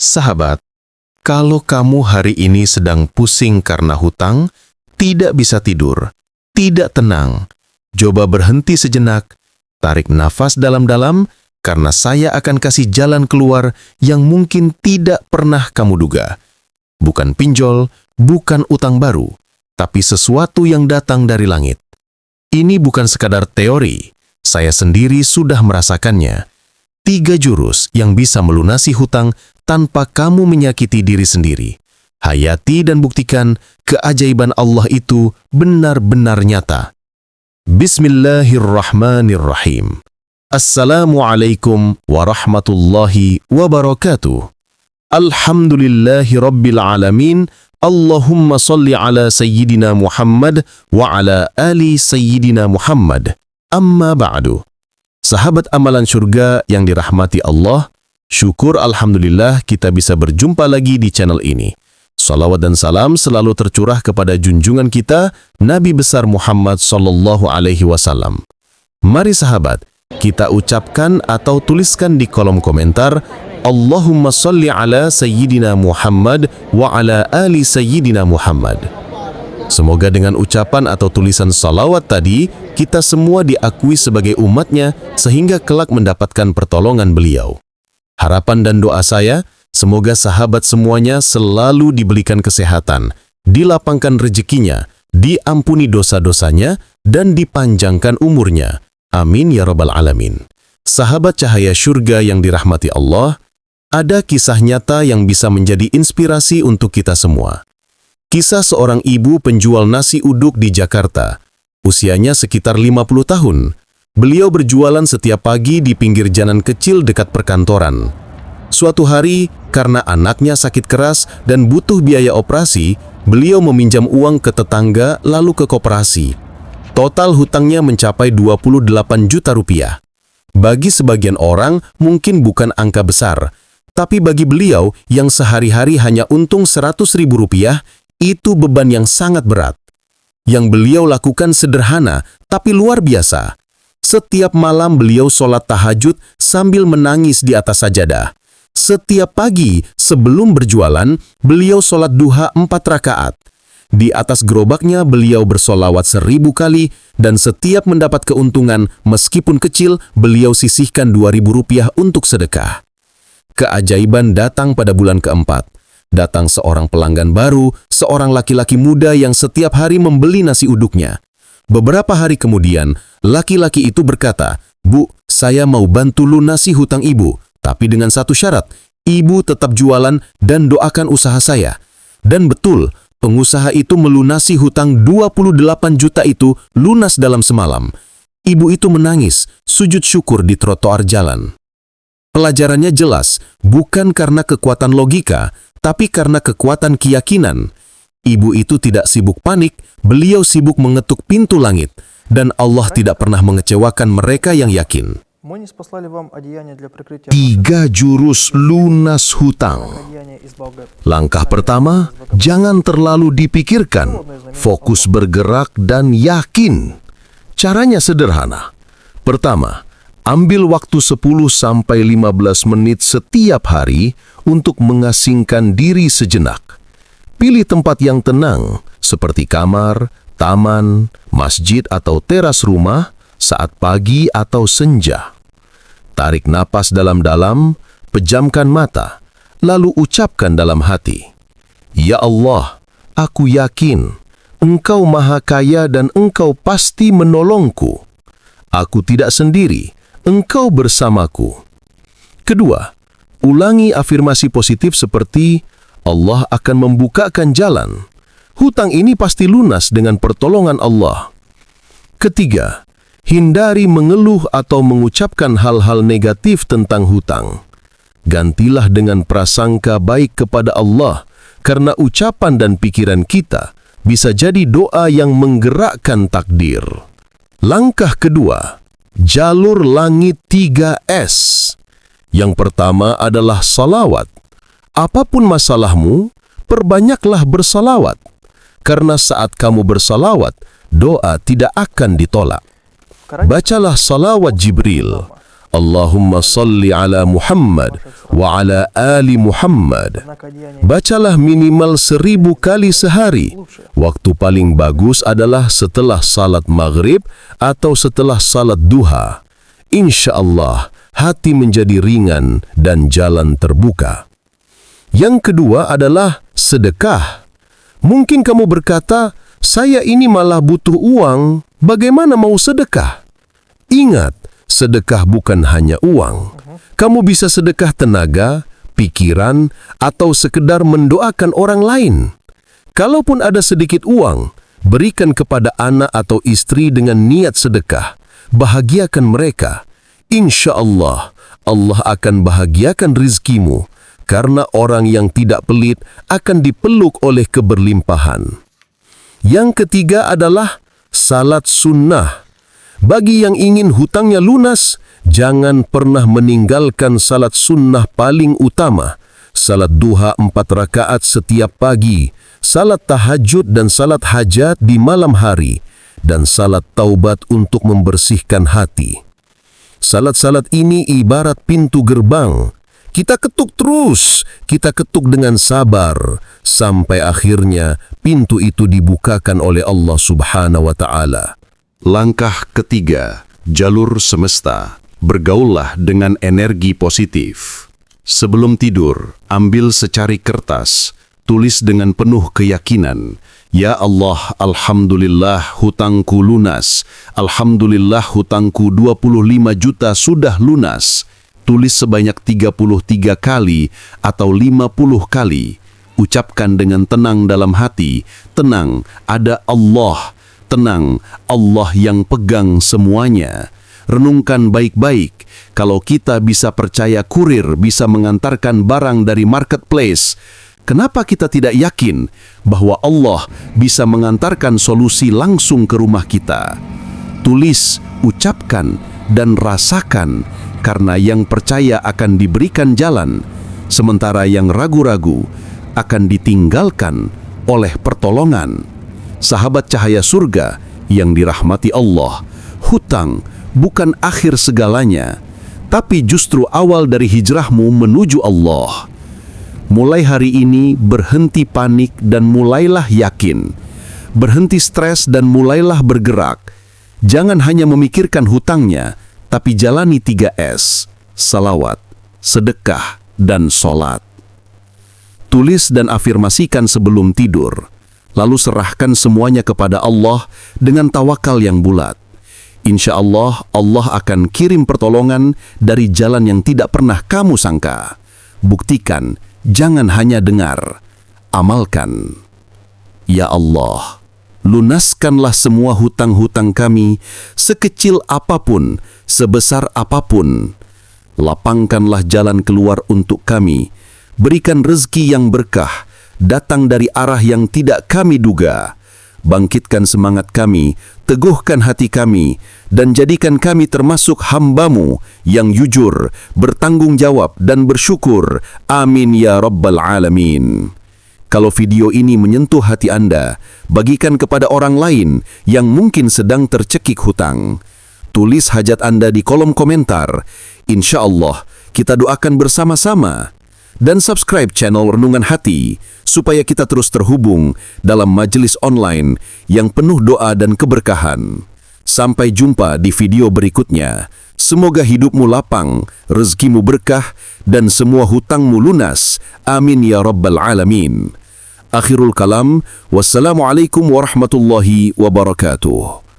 Sahabat, kalau kamu hari ini sedang pusing karena hutang, tidak bisa tidur, tidak tenang, coba berhenti sejenak, tarik nafas dalam-dalam, karena saya akan kasih jalan keluar yang mungkin tidak pernah kamu duga. Bukan pinjol, bukan utang baru, tapi sesuatu yang datang dari langit. Ini bukan sekadar teori, saya sendiri sudah merasakannya. 3 jurus yang bisa melunasi hutang tanpa kamu menyakiti diri sendiri. Hayati dan buktikan keajaiban Allah itu benar-benar nyata. Bismillahirrahmanirrahim. Assalamualaikum warahmatullahi wabarakatuh. Alhamdulillahi rabbil alamin. Allahumma salli ala Sayyidina Muhammad wa ala ali Sayyidina Muhammad. Amma ba'du. Sahabat amalan surga yang dirahmati Allah, syukur alhamdulillah kita bisa berjumpa lagi di channel ini. Salawat dan salam selalu tercurah kepada junjungan kita, Nabi besar Muhammad sallallahu alaihi wasallam. Mari sahabat, kita ucapkan atau tuliskan di kolom komentar, Allahumma salli ala Sayyidina Muhammad wa ala ali Sayyidina Muhammad. Semoga dengan ucapan atau tulisan salawat tadi, kita semua diakui sebagai umatnya sehingga kelak mendapatkan pertolongan beliau. Harapan dan doa saya, semoga sahabat semuanya selalu diberikan kesehatan, dilapangkan rezekinya, diampuni dosa-dosanya, dan dipanjangkan umurnya. Amin ya rabbal alamin. Sahabat cahaya surga yang dirahmati Allah, ada kisah nyata yang bisa menjadi inspirasi untuk kita semua. Kisah seorang ibu penjual nasi uduk di Jakarta. Usianya sekitar 50 tahun. Beliau berjualan setiap pagi di pinggir jalan kecil dekat perkantoran. Suatu hari, karena anaknya sakit keras dan butuh biaya operasi, beliau meminjam uang ke tetangga lalu ke koperasi. Total hutangnya mencapai 28 juta rupiah. Bagi sebagian orang, mungkin bukan angka besar. Tapi bagi beliau yang sehari-hari hanya untung 100.000 rupiah, itu beban yang sangat berat. Yang beliau lakukan sederhana, tapi luar biasa. Setiap malam beliau sholat tahajud sambil menangis di atas sajadah. Setiap pagi sebelum berjualan, beliau sholat duha 4 rakaat. Di atas gerobaknya beliau bersolawat 1000 kali, dan setiap mendapat keuntungan, meskipun kecil, beliau sisihkan 2.000 rupiah untuk sedekah. Keajaiban datang pada bulan keempat. Datang seorang pelanggan baru, seorang laki-laki muda yang setiap hari membeli nasi uduknya. Beberapa hari kemudian, laki-laki itu berkata, "Bu, saya mau bantu lunasi hutang ibu, tapi dengan satu syarat, ibu tetap jualan dan doakan usaha saya." Dan betul, pengusaha itu melunasi hutang 28 juta itu lunas dalam semalam. Ibu itu menangis, sujud syukur di trotoar jalan. Pelajarannya jelas, bukan karena kekuatan logika, tapi karena kekuatan keyakinan. Ibu itu tidak sibuk panik, beliau sibuk mengetuk pintu langit, dan Allah tidak pernah mengecewakan mereka yang yakin. 3 jurus lunas hutang. Langkah pertama, jangan terlalu dipikirkan, fokus bergerak dan yakin. Caranya sederhana. Pertama, ambil waktu 10-15 menit setiap hari untuk mengasingkan diri sejenak. Pilih tempat yang tenang, seperti kamar, taman, masjid atau teras rumah, saat pagi atau senja. Tarik napas dalam-dalam, pejamkan mata, lalu ucapkan dalam hati, "Ya Allah, aku yakin Engkau Maha Kaya dan Engkau pasti menolongku. Aku tidak sendiri, Engkau bersamaku." Kedua, ulangi afirmasi positif seperti, Allah akan membukakan jalan. Hutang ini pasti lunas dengan pertolongan Allah. Ketiga, hindari mengeluh atau mengucapkan hal-hal negatif tentang hutang. Gantilah dengan prasangka baik kepada Allah, karena ucapan dan pikiran kita bisa jadi doa yang menggerakkan takdir. Langkah kedua, jalur langit 3S. Yang pertama adalah salawat. Apapun masalahmu, perbanyaklah bersalawat. Karena saat kamu bersalawat, doa tidak akan ditolak. Bacalah salawat Jibril. Allahumma salli ala Muhammad wa ala ali Muhammad. Bacalah minimal 1000 kali sehari. Waktu paling bagus adalah setelah salat maghrib atau setelah salat duha. Insya Allah, hati menjadi ringan dan jalan terbuka. Yang kedua adalah sedekah. Mungkin kamu berkata, saya ini malah butuh uang, bagaimana mau sedekah? Ingat, sedekah bukan hanya uang. Kamu bisa sedekah tenaga, pikiran, atau sekedar mendoakan orang lain. Kalaupun ada sedikit uang, berikan kepada anak atau istri dengan niat sedekah. Bahagiakan mereka. Insya Allah, Allah akan bahagiakan rizkimu, karena orang yang tidak pelit akan dipeluk oleh keberlimpahan. Yang ketiga adalah salat sunnah. Bagi yang ingin hutangnya lunas, jangan pernah meninggalkan salat sunnah paling utama. Salat duha 4 rakaat setiap pagi, salat tahajud dan salat hajat di malam hari, dan salat taubat untuk membersihkan hati. Salat-salat ini ibarat pintu gerbang. Kita ketuk terus, kita ketuk dengan sabar, sampai akhirnya pintu itu dibukakan oleh Allah Subhanahu wa Ta'ala. Langkah ketiga, jalur semesta. Bergaullah dengan energi positif. Sebelum tidur, ambil secari kertas, tulis dengan penuh keyakinan, Ya Allah, Alhamdulillah hutangku lunas. Alhamdulillah hutangku 25 juta sudah lunas. Tulis sebanyak 33 kali atau 50 kali. Ucapkan dengan tenang dalam hati, tenang, ada Allah. Tenang, Allah yang pegang semuanya. Renungkan baik-baik, kalau kita bisa percaya kurir bisa mengantarkan barang dari marketplace, kenapa kita tidak yakin bahwa Allah bisa mengantarkan solusi langsung ke rumah kita? Tulis, ucapkan, dan rasakan, karena yang percaya akan diberikan jalan, sementara yang ragu-ragu akan ditinggalkan oleh pertolongan. Sahabat cahaya surga yang dirahmati Allah, hutang bukan akhir segalanya, tapi justru awal dari hijrahmu menuju Allah. Mulai hari ini berhenti panik dan mulailah yakin. Berhenti stres dan mulailah bergerak. Jangan hanya memikirkan hutangnya, tapi jalani 3S, salawat, sedekah, dan sholat. Tulis dan afirmasikan sebelum tidur. Lalu serahkan semuanya kepada Allah dengan tawakal yang bulat. Insya Allah, Allah akan kirim pertolongan dari jalan yang tidak pernah kamu sangka. Buktikan, jangan hanya dengar, amalkan. Ya Allah, lunaskanlah semua hutang-hutang kami, sekecil apapun, sebesar apapun. Lapangkanlah jalan keluar untuk kami. Berikan rezeki yang berkah, datang dari arah yang tidak kami duga. Bangkitkan semangat kami, teguhkan hati kami, dan jadikan kami termasuk hamba-Mu yang jujur, bertanggung jawab, dan bersyukur. Amin ya Rabbal Alamin. Kalau video ini menyentuh hati Anda, bagikan kepada orang lain yang mungkin sedang tercekik hutang. Tulis hajat Anda di kolom komentar. Insya Allah, kita doakan bersama-sama. Dan subscribe channel Renungan Hati, supaya kita terus terhubung dalam majelis online yang penuh doa dan keberkahan. Sampai jumpa di video berikutnya. Semoga hidupmu lapang, rezekimu berkah, dan semua hutangmu lunas. Amin ya Rabbal Alamin. Akhirul kalam, wassalamualaikum warahmatullahi wabarakatuh.